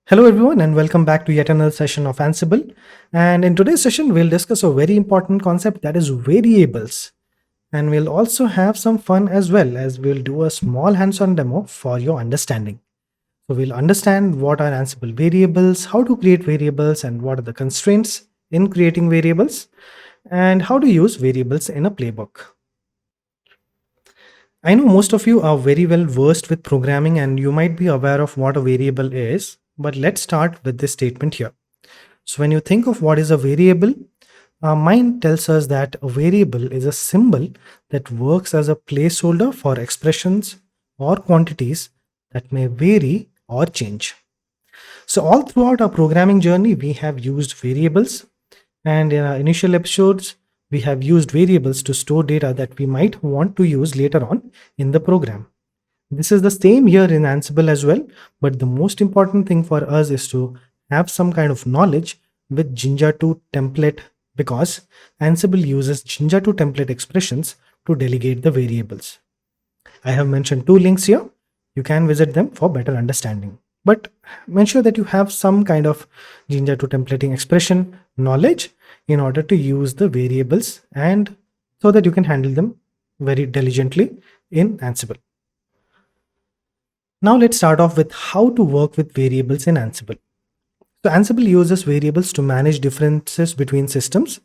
Hello everyone and welcome back to yet another session of Ansible. And in today's session, we'll discuss a very important concept that is variables. And we'll also have some fun as well as we'll do a small hands-on demo for your understanding. So we'll understand what are Ansible variables, how to create variables and what are the constraints in creating variables and how to use variables in a playbook. I know most of you are very well versed with programming and you might be aware of what a variable is, but let's start with this statement here. So when you think of what is a variable, our mind tells us that a variable is a symbol that works as a placeholder for expressions or quantities that may vary or change. So all throughout our programming journey, we have used variables, and in our initial episodes, we have used variables to store data that we might want to use later on in the program. This is the same here in Ansible as well, but the most important thing for us is to have some kind of knowledge with Jinja 2 template because Ansible uses Jinja 2 template expressions to delegate the variables. I have mentioned two links here. You can visit them for better understanding. But make sure that you have some kind of Jinja 2 templating expression knowledge in order to use the variables and so that you can handle them very diligently in Ansible. Now let's start off with how to work with variables in Ansible. So Ansible uses variables to manage differences between systems.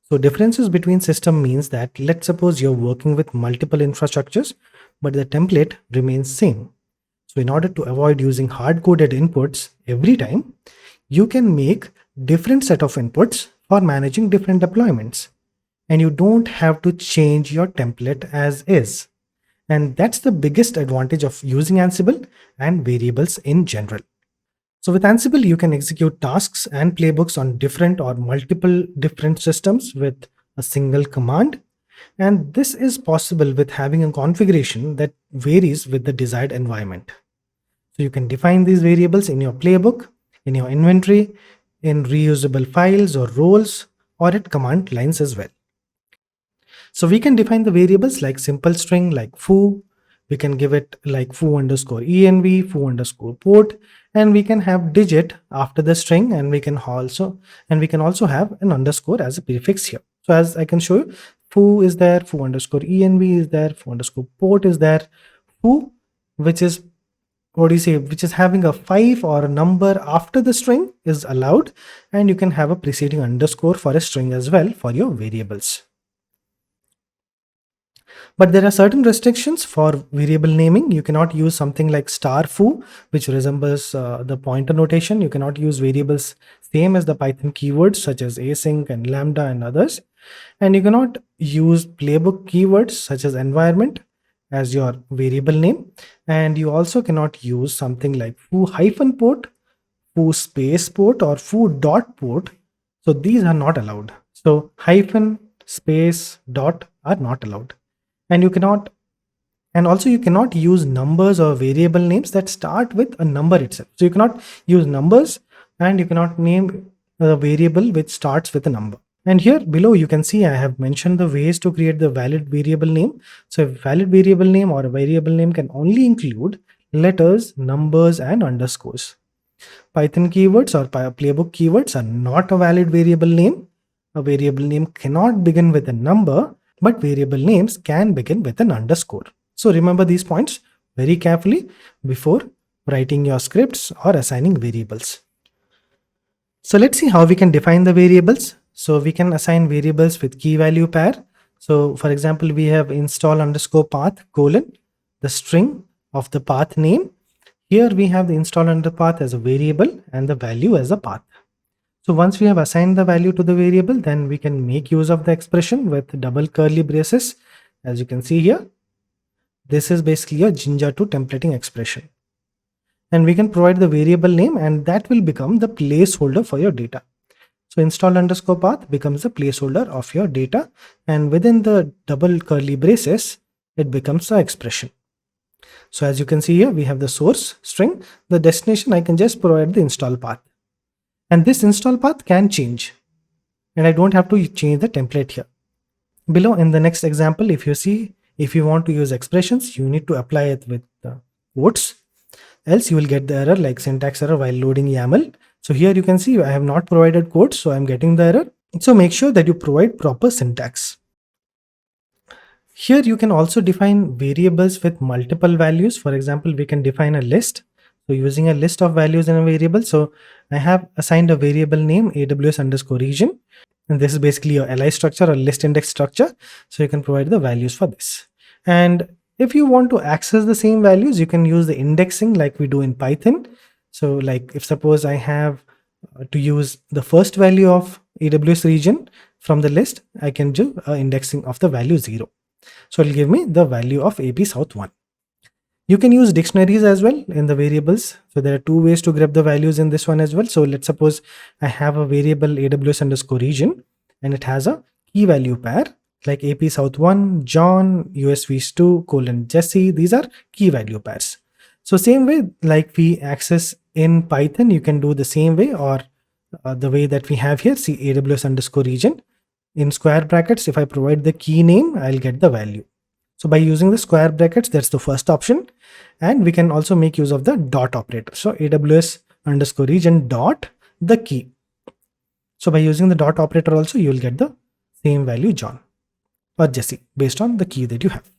So differences between system means that let's suppose you're working with multiple infrastructures, but the template remains same. So in order to avoid using hard-coded inputs every time, you can make different set of inputs for managing different deployments. And you don't have to change your template as is. And that's the biggest advantage of using Ansible and variables in general. So with Ansible, you can execute tasks and playbooks on different or multiple different systems with a single command. And this is possible with having a configuration that varies with the desired environment. So you can define these variables in your playbook, in your inventory, in reusable files or roles, or at command lines as well. So we can define the variables like simple string like foo. We can give it like foo underscore env, foo underscore port, and we can have digit after the string, and we can also have an underscore as a prefix here. So as I can show you, foo is there, foo underscore env is there, foo underscore port is there, foo, which is which is having a 5 or a number after the string is allowed, and you can have a preceding underscore for a string as well for your variables. But there are certain restrictions for variable naming. You cannot use something like star foo, which resembles the pointer notation. You cannot use variables same as the Python keywords such as async and lambda and others. And you cannot use playbook keywords such as environment as your variable name. And you also cannot use something like foo hyphen port, foo space port, or foo dot port. So these are not allowed. So hyphen, space, dot are not allowed. And you cannot use numbers or variable names that start with a number itself. So you cannot use numbers, and you cannot name a variable which starts with a number. And here below you can see I have mentioned the ways to create the valid variable name. So a valid variable name or a variable name can only include letters, numbers, and underscores. Python keywords or playbook keywords are not a valid variable name. A variable name cannot begin with a number, but variable names can begin with an underscore. So remember these points very carefully before writing your scripts or assigning variables. So let's see how we can define the variables. So we can assign variables with key value pair. So for example, we have install underscore path colon, the string of the path name. Here we have the install under path as a variable and the value as a path. So once we have assigned the value to the variable, then we can make use of the expression with double curly braces. As you can see here, this is basically a Jinja 2 templating expression. And we can provide the variable name, and that will become the placeholder for your data. So install underscore path becomes the placeholder of your data, and within the double curly braces, it becomes the expression. So as you can see here, we have the source string, the destination, I can just provide the install path. And this install path can change, and I don't have to change the template here. Below in the next example, if you see, if you want to use expressions, you need to apply it with quotes. else you will get the error like syntax error while loading YAML. So here you can see I have not provided code, so I'm getting the error. So make sure that you provide proper syntax. Here you can also define variables with multiple values. For example, we can define a list. So using a list of values in a variable. So I have assigned a variable name AWS_region. And this is basically your li structure or list index structure. So you can provide the values for this. And if you want to access the same values, you can use the indexing like we do in Python. So like if suppose I have to use the first value of AWS region from the list, I can do indexing of the value 0. So it'll give me the value of AP South 1. You can use dictionaries as well in the variables. So there are two ways to grab the values in this one as well. So let's suppose I have a variable AWS_region and it has a key value pair like AP South 1, John, USV2, Jesse. These are key value pairs. So same way like we access in Python, you can do the same way, or the way that we have here, see AWS_region. In square brackets, if I provide the key name, I'll get the value. So by using the square brackets, that's the first option. And we can also make use of the dot operator. So AWS_region dot the key. So by using the dot operator also, you will get the same value John or Jesse based on the key that you have.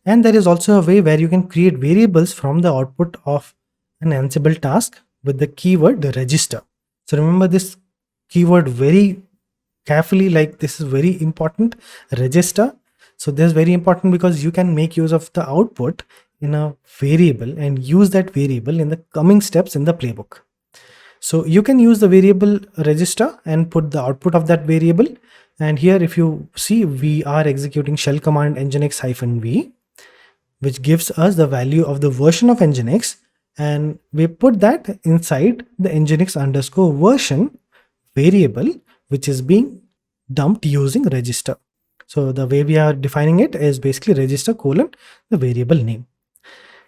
And there is also a way where you can create variables from the output of an Ansible task with the keyword register. So remember this keyword very carefully, like this is very important, register. So this is very important because you can make use of the output in a variable and use that variable in the coming steps in the playbook. So you can use the variable register and put the output of that variable. And here if you see, we are executing shell command nginx-v, which gives us the value of the version of nginx, and we put that inside the nginx_version variable, which is being dumped using register. So the way we are defining it is basically register : the variable name.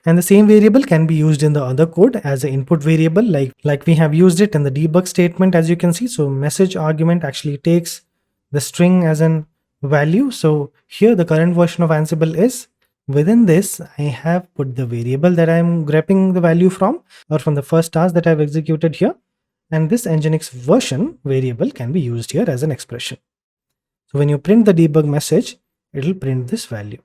And the same variable can be used in the other code as an input variable, like we have used it in the debug statement, as you can see. So message argument actually takes the string as an value. So here the current version of Ansible is, within this I have put the variable that I'm grabbing the value from, or from the first task that I've executed here. And this nginx version variable can be used here as an expression. So when you print the debug message, it will print this value.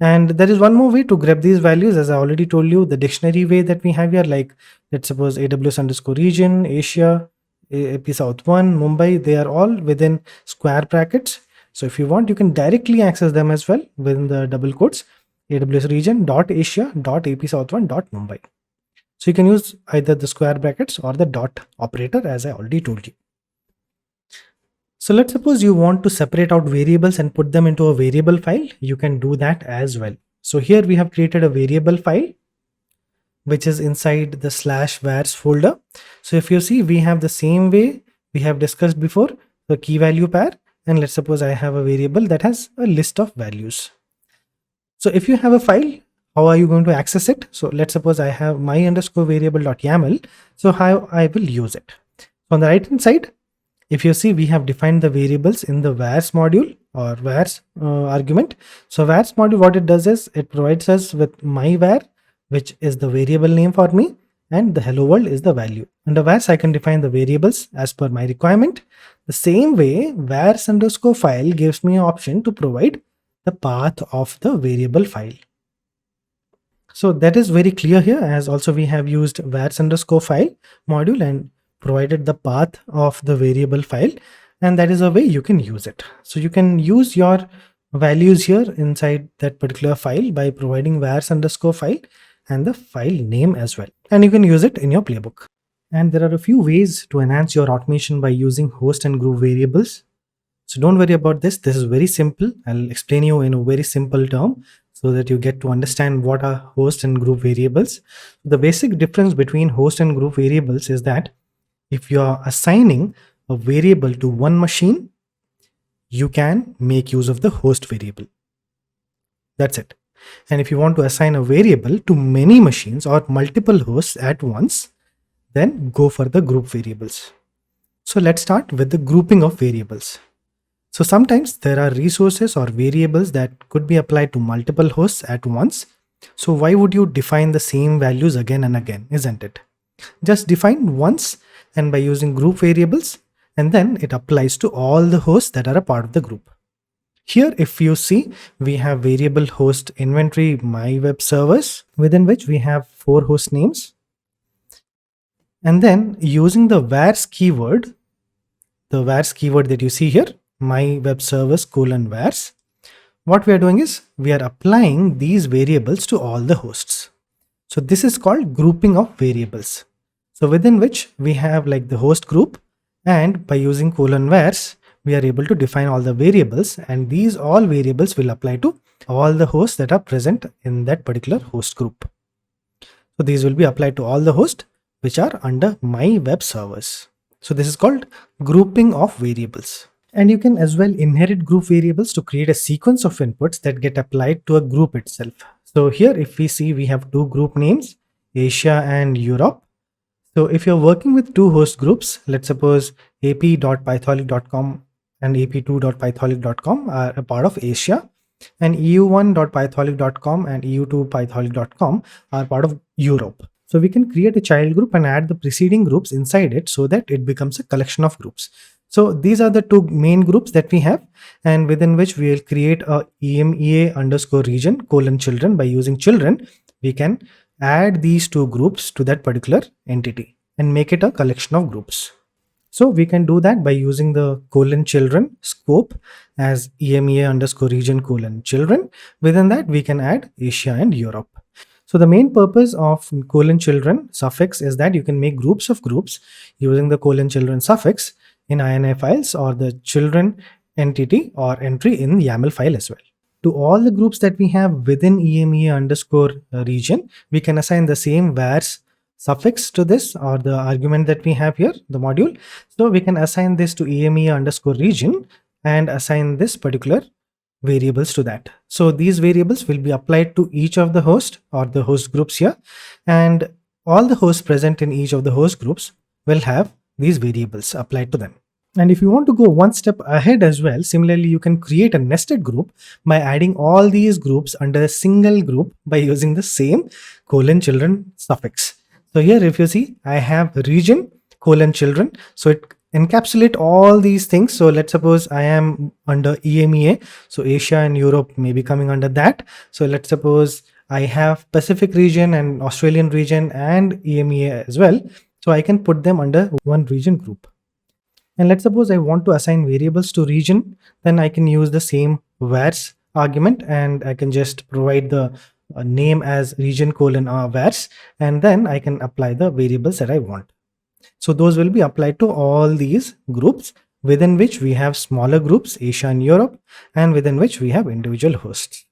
And there is one more way to grab these values, as I already told you, the dictionary way that we have here, like let's suppose AWS_region, Asia, AP South 1, Mumbai, they are all within square brackets. So if you want, you can directly access them as well within the double quotes, AWS_region.Asia.AP South 1.Mumbai. So you can use either the square brackets or the dot operator, as I already told you. So let's suppose you want to separate out variables and put them into a variable file. You can do that as well. So here we have created a variable file, which is inside the /vars folder. So if you see, we have the same way we have discussed before, the key value pair. And let's suppose I have a variable that has a list of values. So if you have a file, how are you going to access it? So let's suppose I have my_variable.yaml. So how I will use it. On the right hand side, if you see, we have defined the variables in the vars module or vars argument. So vars module, what it does is it provides us with my_var, which is the variable name for me, and the hello world is the value. Under vars, I can define the variables as per my requirement. The same way, vars_file gives me an option to provide the path of the variable file. So that is very clear here, as also we have used vars_file module and provided the path of the variable file, and that is a way you can use it. So you can use your values here inside that particular file by providing vars_file and the file name as well, and you can use it in your playbook. And there are a few ways to enhance your automation by using host and group variables. So don't worry about this. This is very simple. I'll explain you in a very simple term so that you get to understand what are host and group variables. The basic difference between host and group variables is that if you are assigning a variable to one machine, you can make use of the host variable. That's it. And if you want to assign a variable to many machines or multiple hosts at once, then go for the group variables. So let's start with the grouping of variables. So sometimes there are resources or variables that could be applied to multiple hosts at once. So why would you define the same values again and again, isn't it? Just define once and by using group variables, and then it applies to all the hosts that are a part of the group. Here, if you see, we have variable host inventory my web servers, within which we have 4 host names. And then using the vars keyword, the vars keyword that you see here, my web servers :vars, what we are doing is we are applying these variables to all the hosts. So this is called grouping of variables. So within which we have like the host group, and by using :vars, we are able to define all the variables, and these all variables will apply to all the hosts that are present in that particular host group. So these will be applied to all the hosts which are under my web servers. So this is called grouping of variables. And you can as well inherit group variables to create a sequence of inputs that get applied to a group itself. So here, if we see, we have 2 group names, Asia and Europe. So if you're working with 2 host groups, let's suppose ap.pytholic.com and ap2.pytholic.com are a part of Asia, and eu1.pytholic.com and eu2.pytholic.com are part of Europe. So we can create a child group and add the preceding groups inside it so that it becomes a collection of groups. So these are the 2 main groups that we have, and within which we will create a EMEA_region:children. By using children, we can add these 2 groups to that particular entity and make it a collection of groups. So we can do that by using the :children scope as EMEA_region:children. Within that, we can add Asia and Europe. So the main purpose of :children suffix is that you can make groups of groups using the :children suffix in INI files or the children entity or entry in YAML file as well. To all the groups that we have within EMEA_region, we can assign the same vars suffix to this, or the argument that we have here, the module. So we can assign this to EMEA_region and assign this particular variables to that. So these variables will be applied to each of the host or the host groups here, and all the hosts present in each of the host groups will have these variables applied to them. And if you want to go one step ahead as well, similarly, you can create a nested group by adding all these groups under a single group by using the same :children suffix. So here, if you see, I have region :children. So it encapsulate all these things. So let's suppose I am under EMEA. So Asia and Europe may be coming under that. So let's suppose I have Pacific region and Australian region and EMEA as well. So I can put them under one region group. And let's suppose I want to assign variables to region, then I can use the same vars argument, and I can just provide the name as region:vars, and then I can apply the variables that I want. So those will be applied to all these groups, within which we have smaller groups, Asia and Europe, and within which we have individual hosts.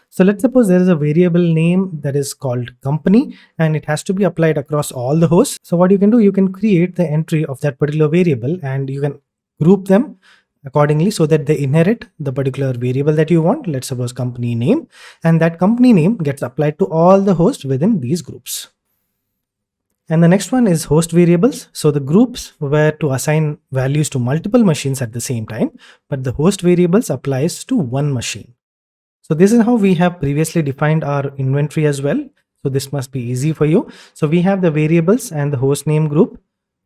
So let's suppose there is a variable name that is called company, and it has to be applied across all the hosts. So what you can do, you can create the entry of that particular variable and you can group them accordingly so that they inherit the particular variable that you want. Let's suppose company name, and that company name gets applied to all the hosts within these groups. And the next one is host variables. So the groups were to assign values to multiple machines at the same time, but the host variables applies to one machine. So this is how we have previously defined our inventory as well. So this must be easy for you. So we have the variables and the host name group,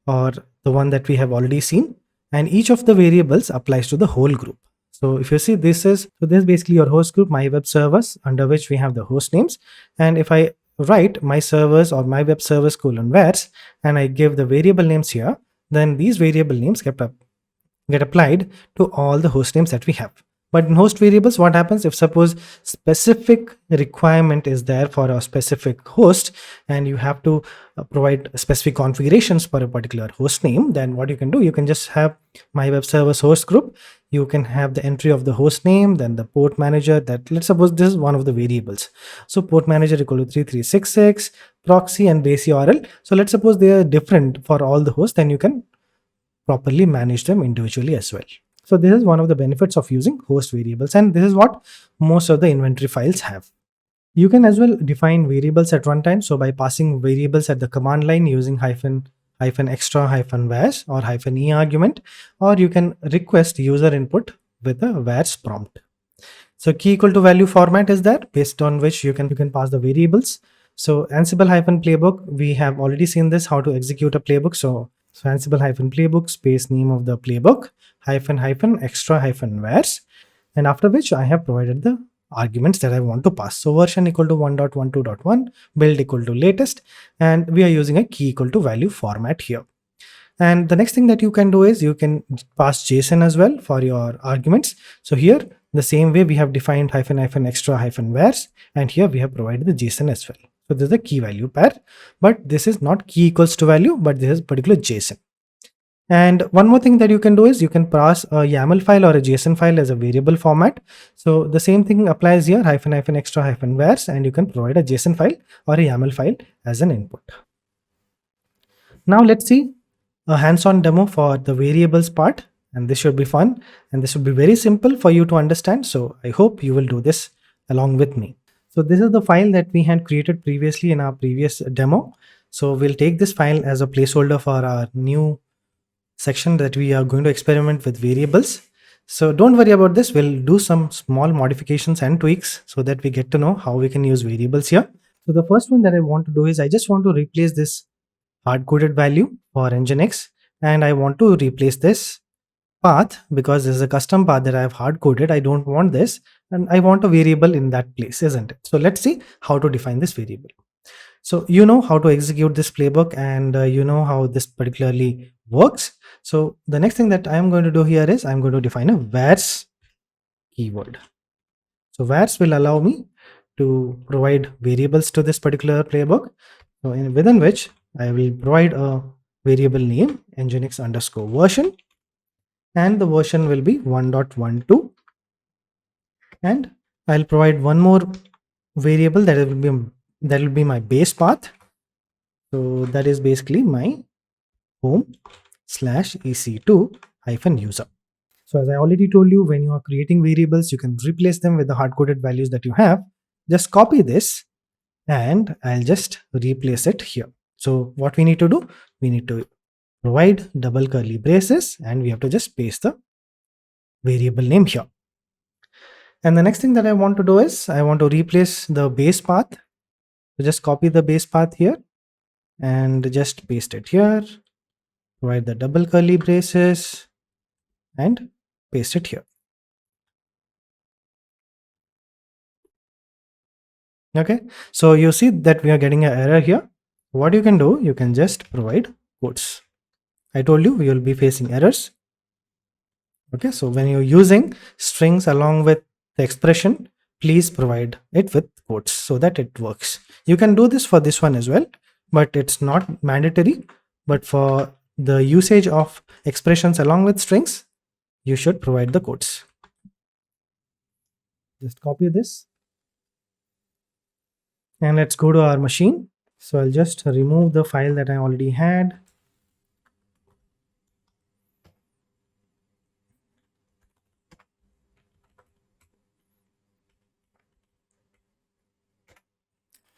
or the one that we have already seen, and each of the variables applies to the whole group. So if you see, this is basically your host group, my web servers, under which we have the host names. And if I write my servers or my web servers :vars, and I give the variable names here, then these variable names get applied to all the host names that we have. But in host variables, what happens if suppose specific requirement is there for a specific host and you have to provide specific configurations for a particular host name, then what you can do, you can just have my web servers host group. You can have the entry of the host name, then the port manager, that let's suppose this is one of the variables. So port manager equal to 3366, proxy and base URL. So let's suppose they are different for all the hosts, then you can properly manage them individually as well. So this is one of the benefits of using host variables, and this is what most of the inventory files have. You can as well define variables at runtime. So by passing variables at the command line using -extra -vars or -e argument, or you can request user input with a vars prompt. So key equal to value format is there, based on which you can pass the variables. So Ansible hyphen playbook, we have already seen this, how to execute a playbook. So Ansible hyphen playbook space name of the playbook hyphen hyphen extra hyphen wheres, and after which I have provided the arguments that I want to pass. So version equal to 1.12.1, build equal to latest, and we are using a key equal to value format here. And the next thing that you can do is you can pass JSON as well for your arguments. So here, the same way we have defined hyphen hyphen extra hyphen wheres, and here we have provided the JSON as well. So this is a key value pair, but this is not key equals to value, but this is particular JSON. And one more thing that you can do is you can pass a YAML file or a JSON file as a variable format. So the same thing applies here, hyphen hyphen extra hyphen wheres, and you can provide a JSON file or a YAML file as an input. Now let's see a hands-on demo for the variables part, and this should be fun and this should be very simple for you to understand. So I hope you will do this along with me. So this is the file that we had created previously in our previous demo. So we'll take this file as a placeholder for our new section that we are going to experiment with variables. So don't worry about this. We'll do some small modifications and tweaks so that we get to know how we can use variables here. So the first one that I want to do is I just want to replace this hard-coded value for Nginx, and I want to replace this path because this is a custom path that I have hard-coded. I don't want this, and I want a variable in that place, isn't it? So let's see how to define this variable. So you know how to execute this playbook, and you know how this particularly works. So the next thing that I'm going to do here is I'm going to define a wheres keyword. So wheres will allow me to provide variables to this particular playbook. So within which I will provide a variable name nginx underscore version, and the version will be 1.12, and I'll provide one more variable that will be my base path. So that is basically my home slash ec2 hyphen user. So as I already told you, when you are creating variables, you can replace them with the hard-coded values that you have. Just copy this and I'll just replace it here. So what we need to do, we need to provide double curly braces and we have to just paste the variable name here. And the next thing that I want to do is I want to replace the base path. So just copy the base path here and just paste it here, provide the double curly braces and paste it here. Okay, so you see that we are getting an error here. What you can do, you can just provide quotes. I told you we will be facing errors. Okay, so when you're using strings along with the expression, please provide it with quotes so that it works. You can do this for this one as well, but it's not mandatory. But for the usage of expressions along with strings, you should provide the quotes. Just copy this. And let's go to our machine. So I'll just remove the file that I already had.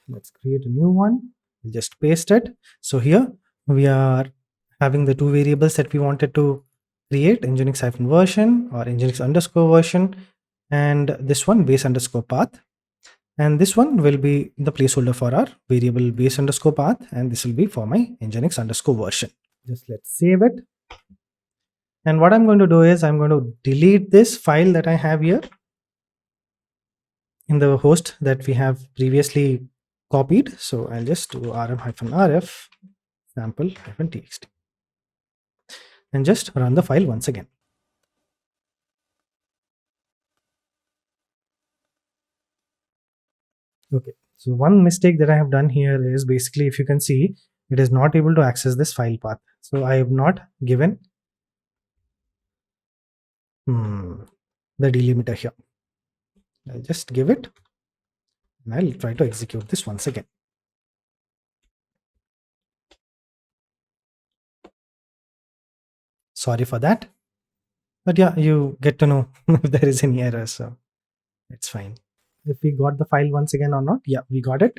Let's create a new one. We'll just paste it. So here we are having the two variables that we wanted to create, nginx-version or nginx underscore version, and this one base underscore path. And this one will be the placeholder for our variable base underscore path, and this will be for my nginx underscore version. Just let's save it. And what I'm going to do is I'm going to delete this file that I have here in the host that we have previously copied. So I'll just do rm-rf sample-txt and just run the file once again. Okay, so one mistake that I have done here is basically, if you can see, it is not able to access this file path. So I have not given the delimiter here. I'll just give it and I'll try to execute this once again. Sorry for that. But yeah, you get to know if there is any error, so it's fine. If we got the file once again or not, yeah, we got it.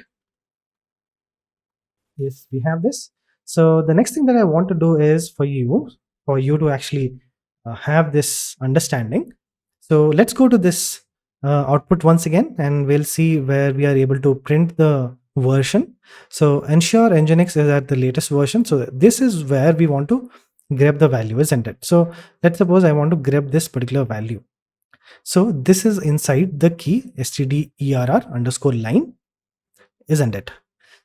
Yes, we have this. So the next thing that I want to do is for you to actually have this understanding. So let's go to this output once again, and we'll see where we are able to print the version. So ensure Nginx is at the latest version. So this is where we want to grab the value, isn't it? So let's suppose I want to grab this particular value. So this is inside the key stderr_line, isn't it?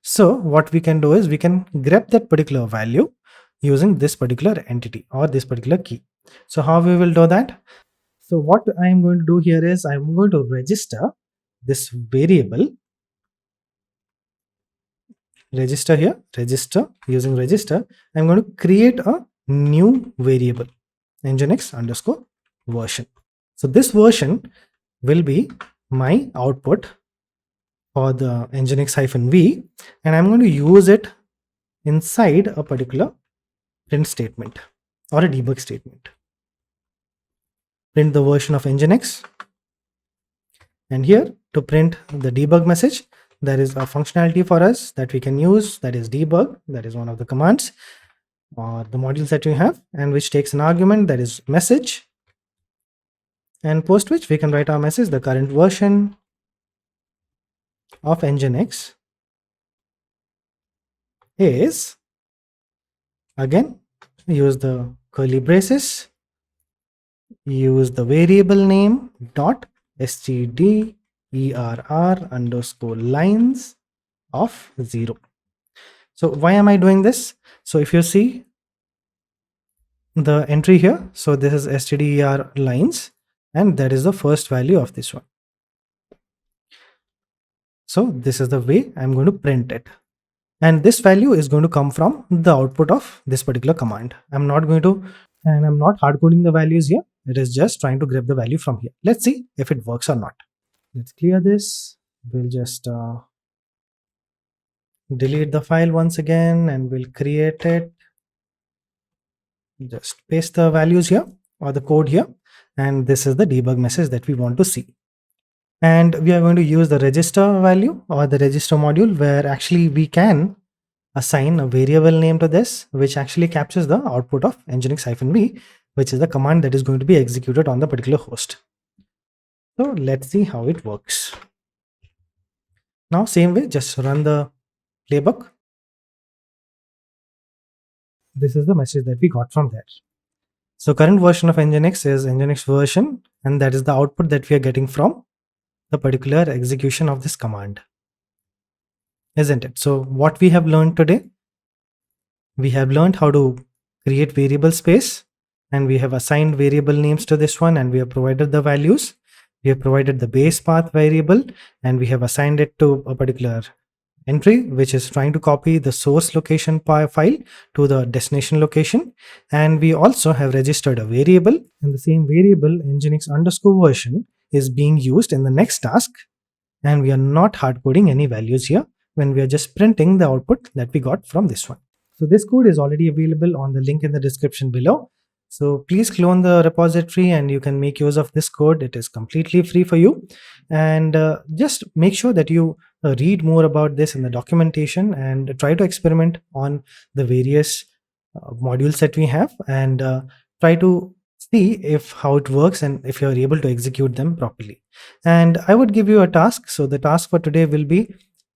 So what we can do is we can grab that particular value using this particular entity or this particular key. So how we will do that? So what I am going to do here is I'm going to register this variable, register using register. I'm going to create a new variable, nginx_version. So this version will be my output for the nginx-v, and I'm going to use it inside a particular print statement or a debug statement. Print the version of nginx, and here to print the debug message, there is a functionality for us that we can use, that is debug. That is one of the commands or the modules that we have, and which takes an argument, that is message, and post which we can write our message, the current version of nginx is, again use the curly braces, use the variable name dot stderr_lines of 0. So why am I doing this? So if you see the entry here, so this is stder lines, and that is the first value of this one. So this is the way I'm going to print it, and this value is going to come from the output of this particular command. I'm not hard coding the values here. It is just trying to grab the value from here. Let's see if it works or not. Let's clear this. We'll just delete the file once again, and we'll create it. Just paste the values here or the code here, and this is the debug message that we want to see. And we are going to use the register value or the register module, where actually we can assign a variable name to this, which actually captures the output of nginx-v, which is the command that is going to be executed on the particular host. So let's see how it works. Now same way, just run the playbook. This is the message that we got from there. So current version of nginx is nginx version, and that is the output that we are getting from the particular execution of this command, isn't it? So what we have learned today, we have learned how to create variable space, and we have assigned variable names to this one, and we have provided the values. We have provided the base path variable, and we have assigned it to a particular entry, which is trying to copy the source location file to the destination location. And we also have registered a variable, and the same variable nginx_version is being used in the next task, and we are not hard coding any values here when we are just printing the output that we got from this one. So this code is already available on the link in the description below. So please clone the repository and you can make use of this code. It is completely free for you. And just make sure that you read more about this in the documentation and try to experiment on the various modules that we have, and try to see if how it works and if you're able to execute them properly. And I would give you a task. So the task for today will be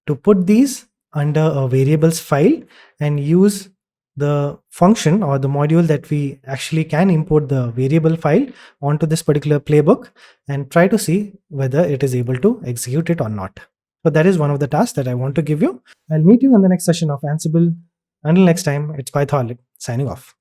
to put these under a variables file and use the function or the module that we actually can import the variable file onto this particular playbook, and try to see whether it is able to execute it or not. So that is one of the tasks that I want to give you. I'll meet you in the next session of Ansible. Until next time, it's Pythoholic signing off.